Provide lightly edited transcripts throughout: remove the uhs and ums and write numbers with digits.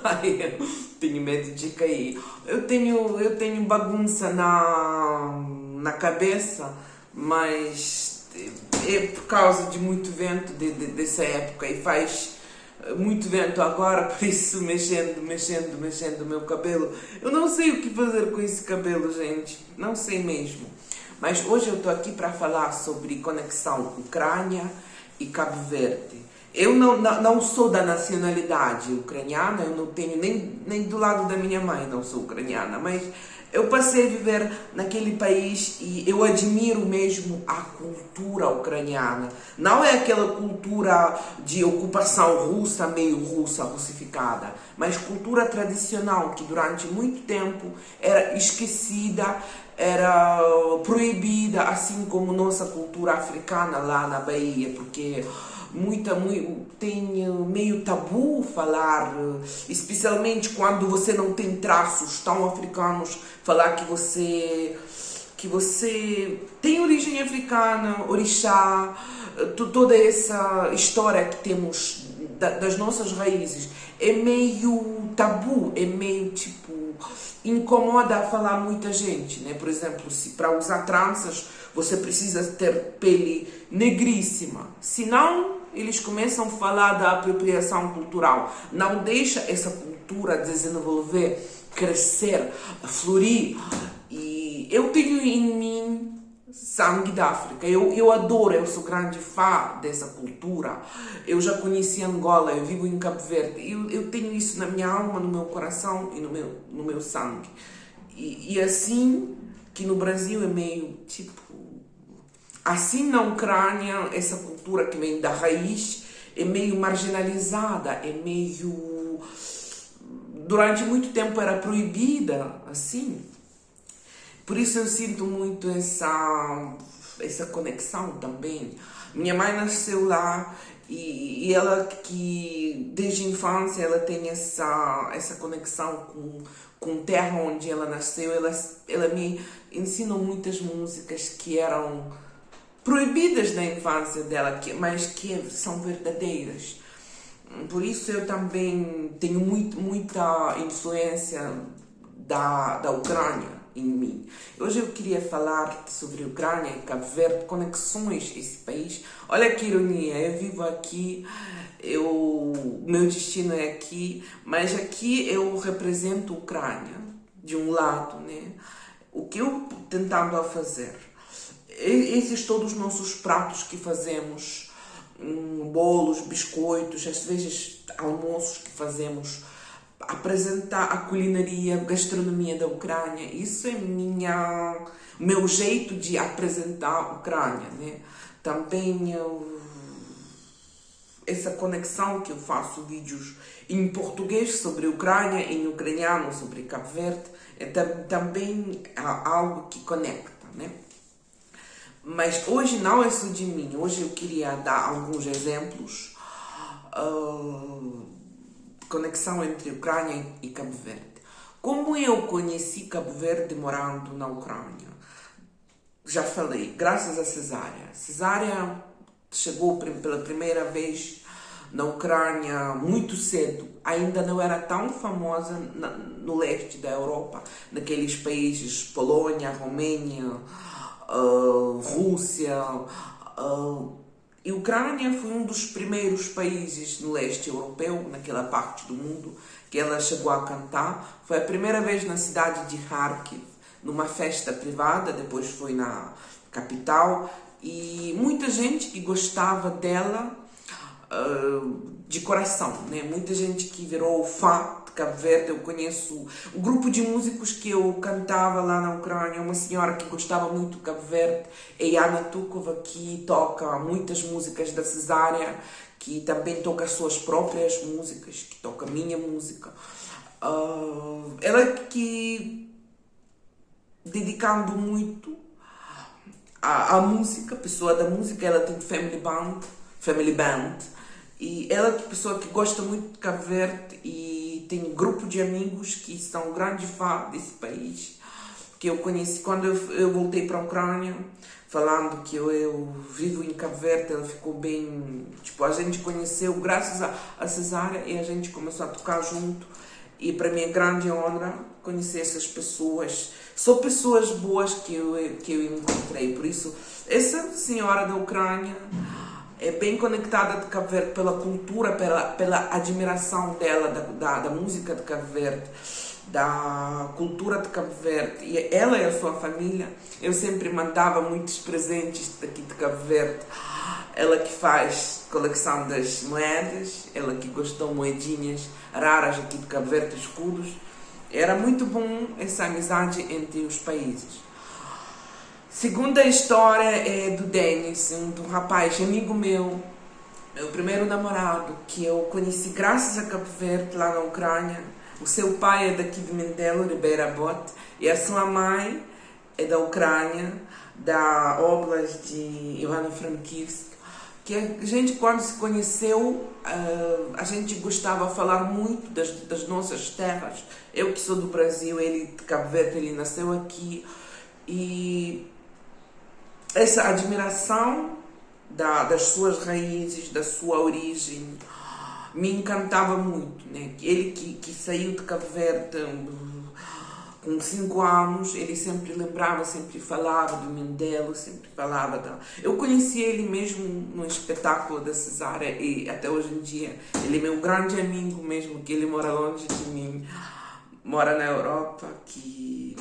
Ai, eu tenho medo de cair. Eu tenho bagunça na cabeça, mas é por causa de muito vento dessa época e faz muito vento agora, por isso mexendo o meu cabelo. Eu não sei o que fazer com esse cabelo, gente. Não sei mesmo. Mas hoje eu estou aqui para falar sobre conexão Ucrânia e Cabo Verde. Eu não sou da nacionalidade ucraniana, eu não tenho nem do lado da minha mãe, não sou ucraniana, mas eu passei a viver naquele país e eu admiro mesmo a cultura ucraniana. Não é aquela cultura de ocupação russa, meio russa, russificada, mas cultura tradicional que durante muito tempo era esquecida, era proibida, assim como nossa cultura africana lá na Bahia, porque tem meio tabu falar, especialmente quando você não tem traços tão africanos, falar que você tem origem africana, orixá, toda essa história que temos das nossas raízes é meio tabu, é meio tipo incomoda a falar muita gente, né? Por exemplo, se para usar tranças você precisa ter pele negríssima, senão eles começam a falar da apropriação cultural. Não deixa essa cultura desenvolver, crescer, florir. E eu tenho em mim sangue da África. Eu adoro, eu sou grande fã dessa cultura. Eu já conheci Angola, eu vivo em Cabo Verde. Eu tenho isso na minha alma, no meu coração e no meu sangue. E assim que no Brasil é meio tipo... Assim na Ucrânia, essa cultura que vem da raiz é meio marginalizada, é meio... Durante muito tempo era proibida, assim. Por isso eu sinto muito essa conexão também. Minha mãe nasceu lá e ela que desde a infância ela tem essa conexão com terra onde ela nasceu. Ela me ensinou muitas músicas que eram proibidas na infância dela, mas que são verdadeiras. Por isso eu também tenho muita influência da Ucrânia em mim. Hoje eu queria falar sobre Ucrânia e Cabo Verde, conexões a esse país. Olha que ironia, eu vivo aqui, meu destino é aqui, mas aqui eu represento a Ucrânia, de um lado, né? O que eu tentando a fazer? Esses todos os nossos pratos que fazemos, bolos, biscoitos, às vezes almoços que fazemos, apresentar a culinaria, a gastronomia da Ucrânia, isso é meu jeito de apresentar a Ucrânia, né? Também essa conexão que eu faço vídeos em português sobre a Ucrânia, em ucraniano sobre Cabo Verde, também é algo que conecta, né? Mas hoje não é só de mim, hoje eu queria dar alguns exemplos. Conexão entre Ucrânia e Cabo Verde. Como eu conheci Cabo Verde morando na Ucrânia? Já falei, graças a Cesária. Cesária chegou pela primeira vez na Ucrânia muito cedo. Ainda não era tão famosa no leste da Europa, naqueles países Polônia, Romênia, Rússia. E a Ucrânia foi um dos primeiros países no leste europeu, naquela parte do mundo, que ela chegou a cantar. Foi a primeira vez na cidade de Kharkiv, numa festa privada, depois foi na capital. E muita gente que gostava dela de coração, né? Muita gente que virou fã de Cabo Verde. Eu conheço um grupo de músicos que eu cantava lá na Ucrânia, uma senhora que gostava muito de Cabo Verde, é Ana Tukova, que toca muitas músicas da Cesária, que também toca as suas próprias músicas, que toca a minha música. Ela que dedicando muito à música, pessoa da música, ela tem family band, e ela é pessoa que gosta muito de Cabo Verde e tem um grupo de amigos que são grandes fãs desse país. que eu conheci quando eu voltei para a Ucrânia, falando que eu vivo em Cabo Verde. Ela ficou bem, tipo, a gente conheceu graças a Cesária e a gente começou a tocar junto, e para mim é grande honra conhecer essas pessoas. São pessoas boas que eu encontrei. Por isso, essa senhora da Ucrânia é bem conectada de Cabo Verde pela cultura, pela admiração dela da música de Cabo Verde, da cultura de Cabo Verde. E ela e a sua família, eu sempre mandava muitos presentes daqui de Cabo Verde. Ela que faz coleção das moedas, ela que gostou moedinhas raras aqui de Cabo Verde, escudos. Era muito bom essa amizade entre os países. Segunda história é do Denis, um rapaz, amigo meu primeiro namorado, que eu conheci graças a Cabo Verde, lá na Ucrânia. O seu pai é daqui de Mindelo, Ribeira Bote, e a sua mãe é da Ucrânia, da Oblast de Ivano-Frankivsk. Que a gente, quando se conheceu, a gente gostava de falar muito das nossas terras. Eu que sou do Brasil, ele de Cabo Verde, ele nasceu aqui. E essa admiração das suas raízes, da sua origem, me encantava muito, né? Ele que saiu de Cabo Verde com 5 anos, ele sempre lembrava, sempre falava do Mindelo, sempre falava da... Eu conheci ele mesmo no espetáculo da Cesária, e até hoje em dia ele é meu grande amigo, mesmo que ele mora longe de mim, mora na Europa,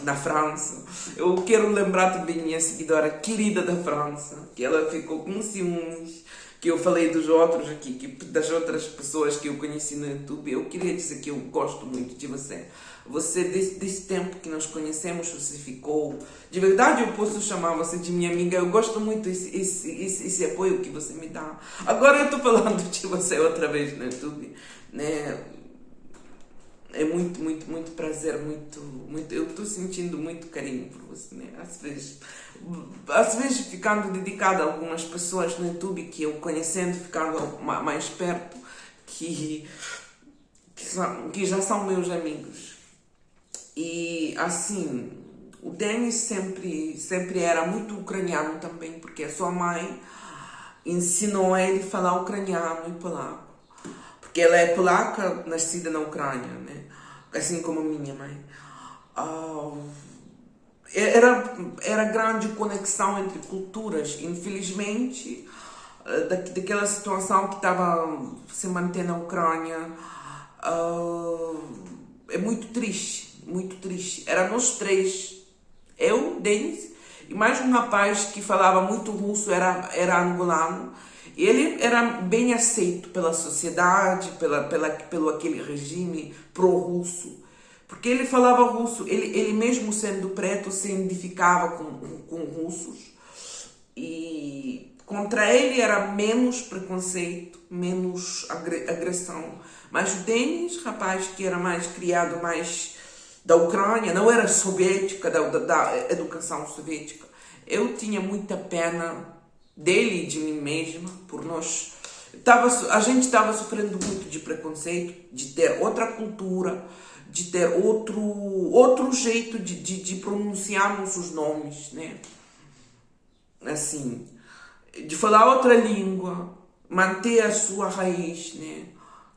na França. Eu quero lembrar também minha seguidora querida da França, que ela ficou com ciúmes que eu falei dos outros aqui, das outras pessoas que eu conheci no YouTube. Eu queria dizer que eu gosto muito de você. Você, desse tempo que nós conhecemos, você ficou... De verdade, eu posso chamar você de minha amiga. Eu gosto muito esse apoio que você me dá. Agora eu estou falando de você outra vez no YouTube, né? É muito, muito, muito prazer, muito, eu estou sentindo muito carinho por você, né? Às vezes ficando dedicada a algumas pessoas no YouTube que eu conhecendo, ficando mais perto, que já são meus amigos. E assim, o Denis sempre era muito ucraniano também, porque a sua mãe ensinou a ele a falar ucraniano e polaco. Porque ela é polaca, nascida na Ucrânia, né? Assim como minha mãe. Era grande conexão entre culturas. Infelizmente, daquela situação que estava se mantendo na Ucrânia, é muito triste, muito triste. Era nós três, eu, Denis, e mais um rapaz que falava muito russo, era angolano. Ele era bem aceito pela sociedade, pelo aquele regime pró-russo, porque ele falava russo. Ele mesmo sendo preto se identificava com russos, e contra ele era menos preconceito, menos agressão. Mas o Denis, rapaz que era mais criado mais da Ucrânia, não era soviética, da educação soviética, eu tinha muita pena dele e de mim mesma, por nós. A gente estava sofrendo muito de preconceito, de ter outra cultura, de ter outro jeito de pronunciarmos os nomes, né? Assim, de falar outra língua, manter a sua raiz, né?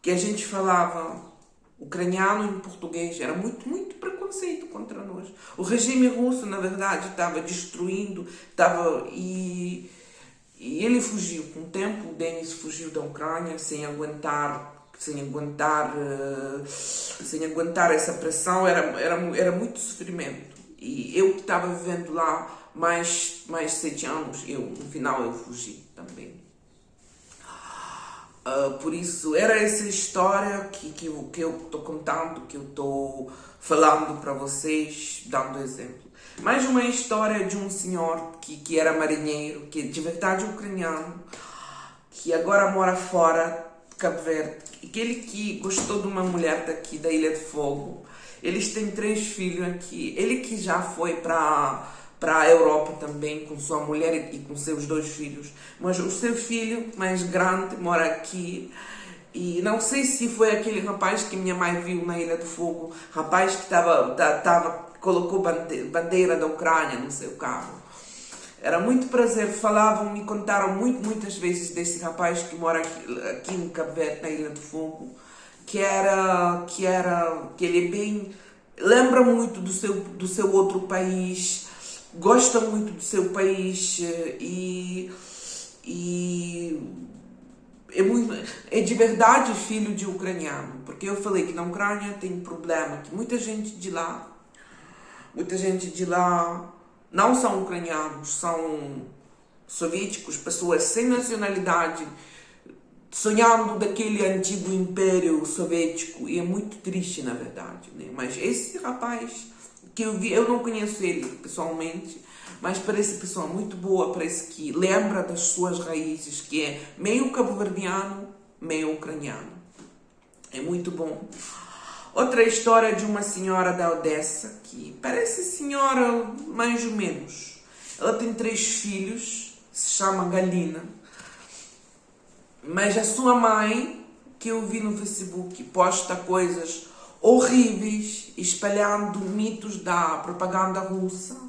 Que a gente falava ucraniano em português, era muito, muito preconceito contra nós. O regime russo, na verdade, estava destruindo, e ele fugiu. Com o tempo, o Denis fugiu da Ucrânia sem aguentar essa pressão. Era muito sofrimento. E eu que estava vivendo lá mais 7 anos, no final eu fugi também. Por isso, era essa história que eu estou contando, que eu estou falando para vocês, dando exemplo. Mais uma história de um senhor que era marinheiro, que de verdade ucraniano, que agora mora fora de Cabo Verde, e que gostou de uma mulher daqui da Ilha de Fogo. Eles têm 3 filhos aqui. Ele que já foi para a Europa também com sua mulher e com seus 2 filhos, mas o seu filho mais grande mora aqui. E não sei se foi aquele rapaz que minha mãe viu na Ilha do Fogo, rapaz que estava colocou bandeira da Ucrânia no seu carro. Era muito prazer, falavam, me contaram muitas vezes desse rapaz que mora aqui no Cabo Verde, na Ilha do Fogo, que ele é bem, lembra muito do seu outro país, gosta muito do seu país e é de verdade filho de ucraniano, porque eu falei que na Ucrânia tem problema, que muita gente de lá não são ucranianos, são soviéticos, pessoas sem nacionalidade, sonhando daquele antigo império soviético, e é muito triste na verdade, né? Mas esse rapaz que eu vi, eu não conheço ele pessoalmente, mas parece pessoa muito boa, parece que lembra das suas raízes, que é meio cabo-verdiano, meio ucraniano. É muito bom. Outra história de uma senhora da Odessa, que parece senhora mais ou menos. Ela tem 3 filhos, se chama Galina. Mas a sua mãe, que eu vi no Facebook, posta coisas horríveis, espalhando mitos da propaganda russa.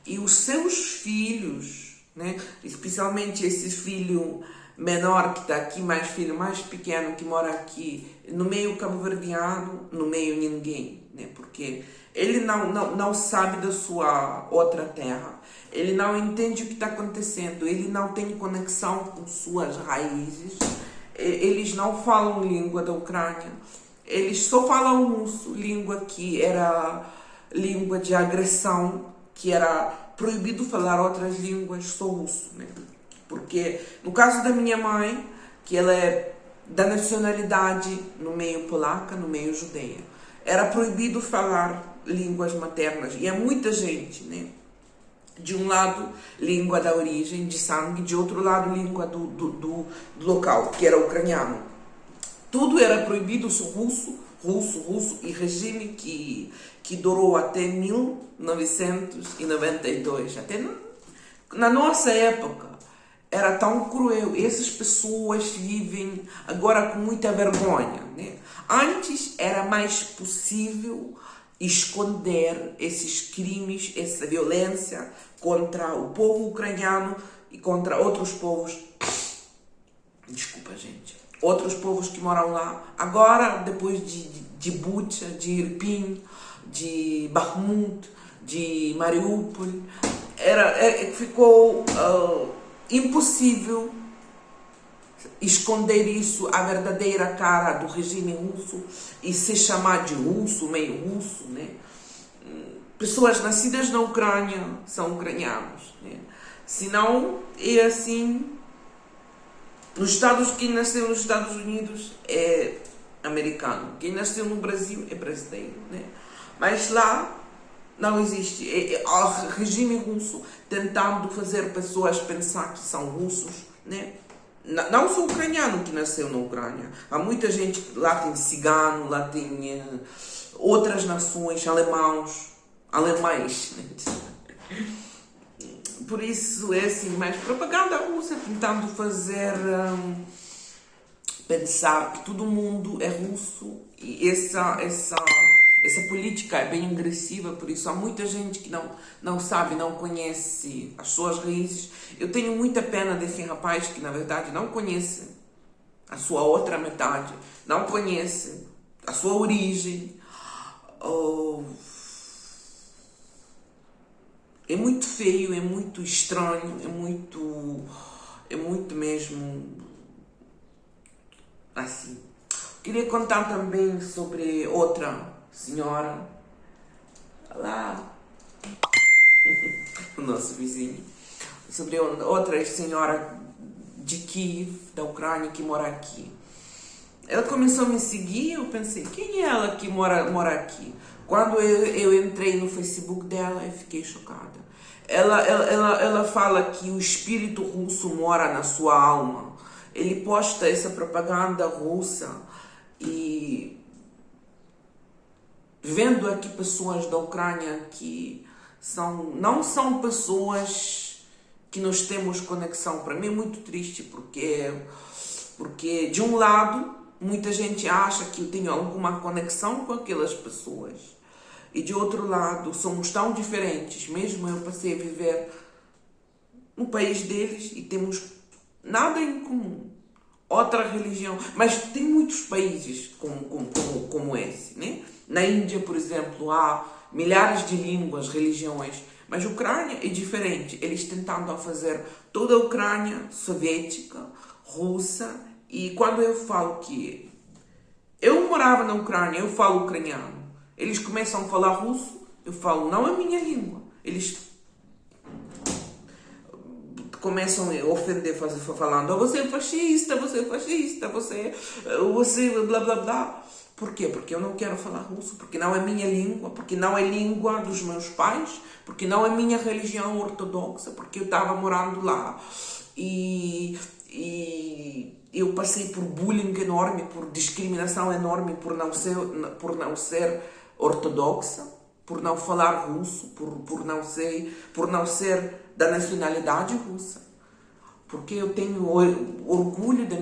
E os seus filhos, né, especialmente esse filho menor que está aqui, filho mais pequeno que mora aqui, no meio cabo-verdiano, no meio ninguém, né, porque ele não sabe da sua outra terra, ele não entende o que está acontecendo, ele não tem conexão com suas raízes, eles não falam língua da Ucrânia, eles só falam russo, língua que era língua de agressão, que era proibido falar outras línguas, só russo, né? Porque no caso da minha mãe, que ela é da nacionalidade no meio polaca, no meio judeia, era proibido falar línguas maternas, e é muita gente, né? De um lado, língua da origem, de sangue, de outro lado, língua do local, que era ucraniano. Tudo era proibido, russo, e regime que durou até 1992. Até na nossa época era tão cruel. Essas pessoas vivem agora com muita vergonha, né? Antes era mais possível esconder esses crimes, essa violência contra o povo ucraniano e contra outros povos. Desculpa, gente. Outros povos que moram lá. Agora, depois de Bucha, de Irpin, de Bakhmut, de Mariupol, ficou impossível esconder isso, a verdadeira cara do regime russo, e se chamar de russo, meio russo, né? Pessoas nascidas na Ucrânia são ucranianos, né? Senão, é assim. Quem nasceu nos Estados Unidos é americano, quem nasceu no Brasil é brasileiro, né? Mas lá não existe. O regime russo tentando fazer pessoas pensar que são russos, né? Não só ucraniano que nasceu na Ucrânia. Há muita gente, lá tem cigano, lá tem outras nações, alemães, né? Por isso é assim, mas propaganda russa tentando fazer pensar que todo mundo é russo, e essa política é bem agressiva. Por isso há muita gente que não sabe, não conhece as suas raízes. Eu tenho muita pena desse rapaz que na verdade não conhece a sua outra metade, não conhece a sua origem. É muito feio, é muito estranho, é muito mesmo assim. Queria contar também sobre outra senhora lá, o nosso vizinho, sobre outra senhora de Kiev, da Ucrânia, que mora aqui. Ela começou a me seguir, eu pensei, quem é ela que mora aqui? Quando eu entrei no Facebook dela, eu fiquei chocada. Ela fala que o espírito russo mora na sua alma. Ele posta essa propaganda russa, e vendo aqui pessoas da Ucrânia que não são pessoas que nós temos conexão. Para mim é muito triste, porque de um lado muita gente acha que eu tenho alguma conexão com aquelas pessoas, e de outro lado somos tão diferentes. Mesmo eu passei a viver no país deles e temos nada em comum. Outra religião, mas tem muitos países como esse, né? Na Índia, por exemplo, há milhares de línguas, religiões, mas a Ucrânia é diferente. Eles tentando fazer toda a Ucrânia soviética, russa, e quando eu falo que eu morava na Ucrânia, eu falo ucraniano, eles começam a falar russo, eu falo, não é minha língua. Eles começam a ofender, falando, você é fascista, você blá blá blá. Por quê? Porque eu não quero falar russo, porque não é minha língua, porque não é língua dos meus pais, porque não é minha religião ortodoxa, porque eu estava morando lá e eu passei por bullying enorme, por discriminação enorme, por não ser ortodoxa, por não falar russo, por não ser da nacionalidade russa, porque eu tenho orgulho da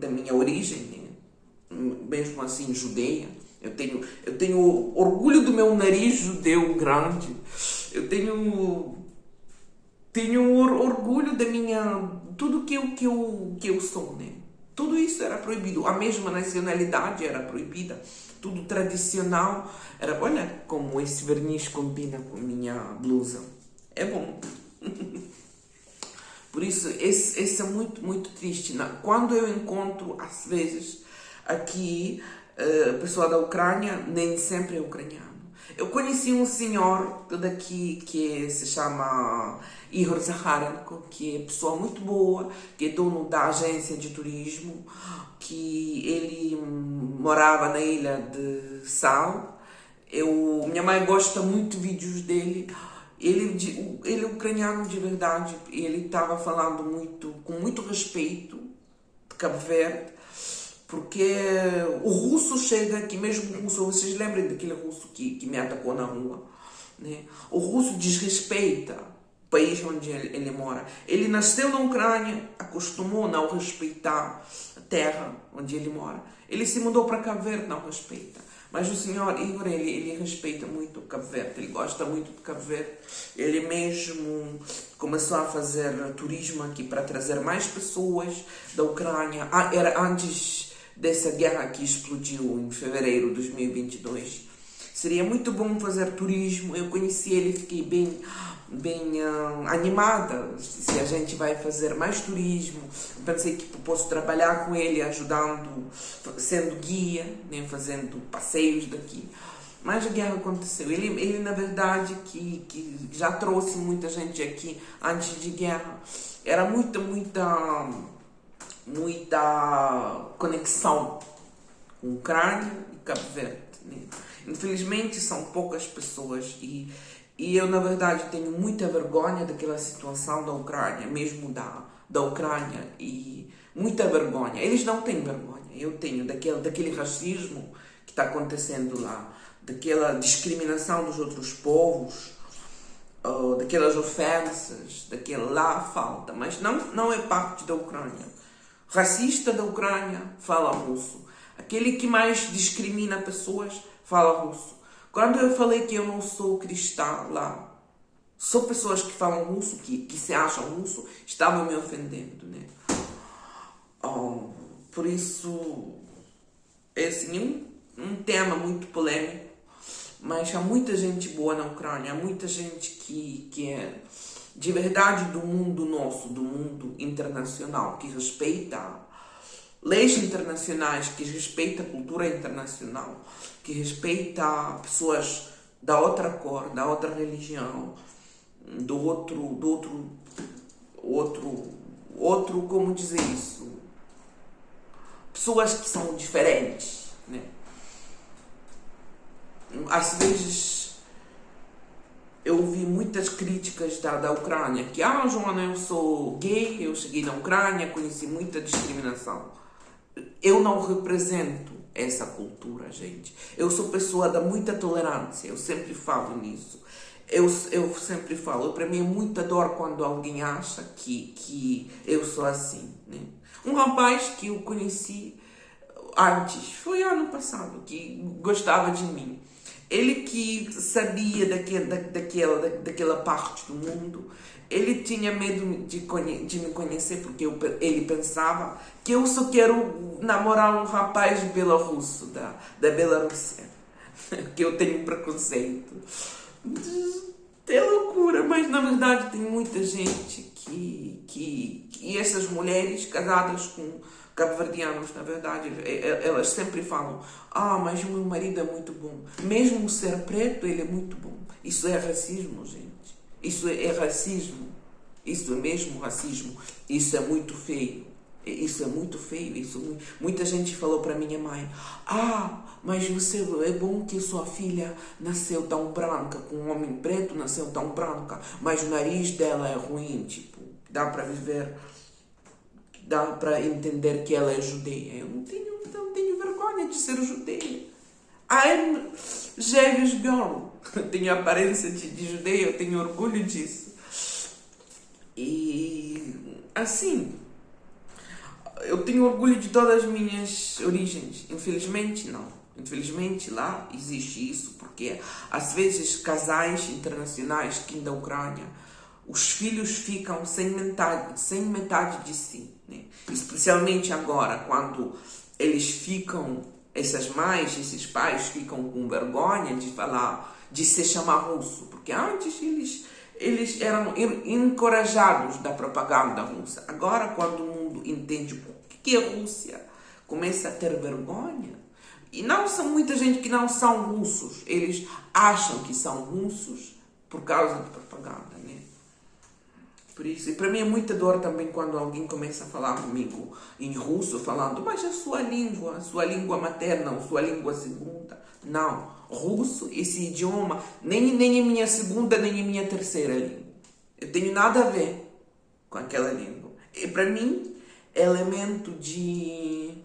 minha origem, né? Mesmo assim judeia. Eu tenho orgulho do meu nariz judeu grande. Eu tenho orgulho da minha tudo que eu sou, né? Tudo isso era proibido. A mesma nacionalidade era proibida. Tudo tradicional era. Olha como esse verniz combina com a minha blusa. É bom. Por isso, esse é muito, muito triste. Quando eu encontro, às vezes, aqui, pessoa da Ucrânia, nem sempre é ucraniano. Eu conheci um senhor daqui que se chama Igor Zakharenko, que é pessoa muito boa, que é dono da agência de turismo, que ele morava na ilha de Sal. Minha mãe gosta muito de vídeos dele. Ele é ucraniano de verdade. Ele estava falando com muito respeito de Cabo Verde, porque o russo chega aqui, mesmo o russo, vocês lembram daquele russo que me atacou na rua, né? O russo desrespeita o país onde ele mora. Ele nasceu na Ucrânia, acostumou a não respeitar a terra onde ele mora. Ele se mudou para Cabo Verde, não respeita. Mas o senhor Igor, ele respeita muito o Cabo Verde, ele gosta muito de Cabo Verde. Ele mesmo começou a fazer turismo aqui para trazer mais pessoas da Ucrânia. Era antes dessa guerra que explodiu em fevereiro de 2022. Seria muito bom fazer turismo. Eu conheci ele e fiquei bem animada. Se a gente vai fazer mais turismo, pensei que posso trabalhar com ele, ajudando, sendo guia, né, fazendo passeios daqui. Mas a guerra aconteceu. Ele na verdade, que já trouxe muita gente aqui antes de guerra. Era muita conexão com Ucrânia e Cabo Verde, né? Infelizmente são poucas pessoas e eu, na verdade, tenho muita vergonha daquela situação da Ucrânia, mesmo da Ucrânia, e muita vergonha. Eles não têm vergonha. Eu tenho daquele racismo que está acontecendo lá, daquela discriminação dos outros povos, daquelas ofensas, daquela lá falta, mas não é parte da Ucrânia. Racista da Ucrânia fala russo. Aquele que mais discrimina pessoas fala russo. Quando eu falei que eu não sou cristã lá, só pessoas que falam russo, que se acham russo, estavam me ofendendo, né? Por isso, é assim, um tema muito polêmico, mas há muita gente boa na Ucrânia, há muita gente que é de verdade do mundo nosso, do mundo internacional, que respeita leis internacionais, que respeita a cultura internacional, que respeita pessoas da outra cor, da outra religião, do outro, como dizer isso? Pessoas que são diferentes, né? Às vezes eu ouvi muitas críticas da Ucrânia, que Joana, eu sou gay, eu cheguei na Ucrânia, conheci muita discriminação. Eu não represento essa cultura, gente. Eu sou pessoa da muita tolerância, eu sempre falo nisso. Eu sempre falo, para mim é muita dor quando alguém acha que eu sou assim, né? Um rapaz que eu conheci antes, foi ano passado, que gostava de mim. ele que sabia daquela parte do mundo, ele tinha medo de me conhecer, porque ele pensava que eu só quero namorar um rapaz bielorrusso, da Bielorrússia, que eu tenho preconceito. É loucura, mas na verdade tem muita gente que essas mulheres casadas com cabo-verdianos, na verdade, elas sempre falam: mas o meu marido é muito bom. Mesmo ser preto, ele é muito bom. Isso é racismo, gente. Isso é racismo. Isso é mesmo racismo. Isso é muito feio. Isso é muito feio. Muita gente falou para minha mãe: mas você é bom que sua filha nasceu tão branca, com um homem preto nasceu tão branca, mas o nariz dela é ruim. Tipo, dá para viver, dá para entender que ela é judeia. Eu não tenho vergonha de ser judeia. I'm Jewish girl. Tenho aparência de judeia, eu tenho orgulho disso. E assim, eu tenho orgulho de todas as minhas origens. Infelizmente, não. Infelizmente, lá existe isso, porque às vezes casais internacionais aqui da Ucrânia, os filhos ficam sem metade de si, né? Especialmente agora, quando eles ficam, essas mães, esses pais ficam com vergonha de falar, de se chamar russo, porque antes eles eram encorajados da propaganda russa. Agora, quando o mundo entende o que é Rússia, começa a ter vergonha. E não são muita gente que não são russos. Eles acham que são russos por causa da propaganda, né? Por isso, e para mim é muita dor também quando alguém começa a falar comigo em russo, falando: mas a sua língua materna, a sua língua segunda. Não, russo, esse idioma, nem a minha segunda, nem a minha terceira língua. Eu tenho nada a ver com aquela língua. E para mim, é elemento de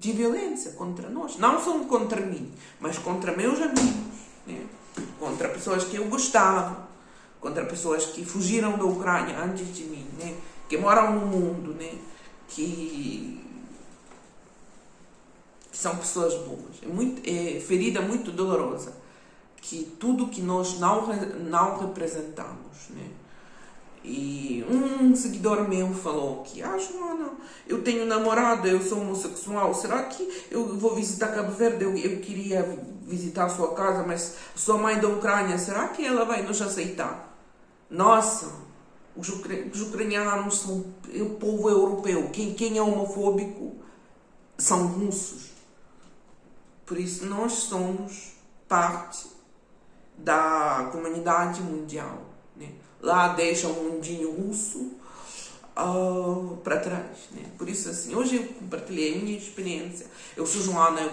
violência contra nós. Não só contra mim, mas contra meus amigos, né? Contra pessoas que eu gostava, contra pessoas que fugiram da Ucrânia antes de mim, né? Que moram no mundo, né? Que são pessoas boas. É ferida muito dolorosa, que tudo que nós não representamos, né? E um seguidor meu falou que: Joana, eu tenho namorado, eu sou homossexual, será que eu vou visitar Cabo Verde? Eu queria visitar a sua casa, mas sua mãe da Ucrânia, será que ela vai nos aceitar? Nossa, os ucranianos são o povo europeu. Quem é homofóbico são russos. Por isso nós somos parte da comunidade mundial, né? Lá deixam um mundinho russo para trás, né? Por isso, assim, hoje eu compartilhei a minha experiência. Eu sou Joana, eu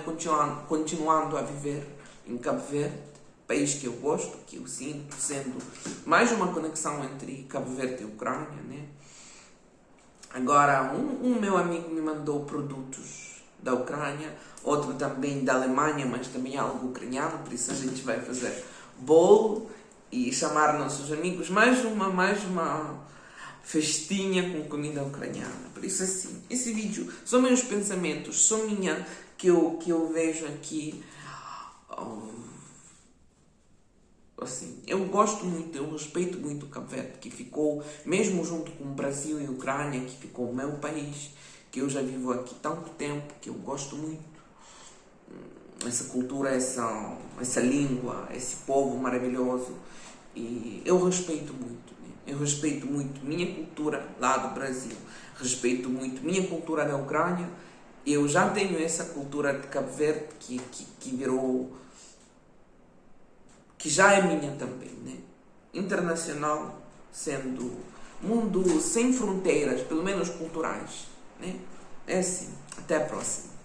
continuando a viver em Cabo Verde, país que eu gosto, que eu sinto sendo mais uma conexão entre Cabo Verde e Ucrânia, né? Agora, um meu amigo me mandou produtos da Ucrânia, outro também da Alemanha, mas também algo ucraniano, por isso a gente vai fazer bolo e chamar nossos amigos, mais uma festinha com comida ucraniana. Por isso, assim, esse vídeo são meus pensamentos, são que eu vejo aqui. Assim, eu gosto muito, eu respeito muito o Cabo Verde, que ficou, mesmo junto com o Brasil e a Ucrânia, que ficou o meu país, que eu já vivo aqui tanto tempo, que eu gosto muito. Essa cultura, essa língua, esse povo maravilhoso. E eu respeito muito, né? Eu respeito muito minha cultura lá do Brasil, respeito muito minha cultura da Ucrânia. Eu já tenho essa cultura de Cabo Verde que virou, que já é minha também, né? Internacional, sendo mundo sem fronteiras, pelo menos culturais, né? É assim. Até a próxima.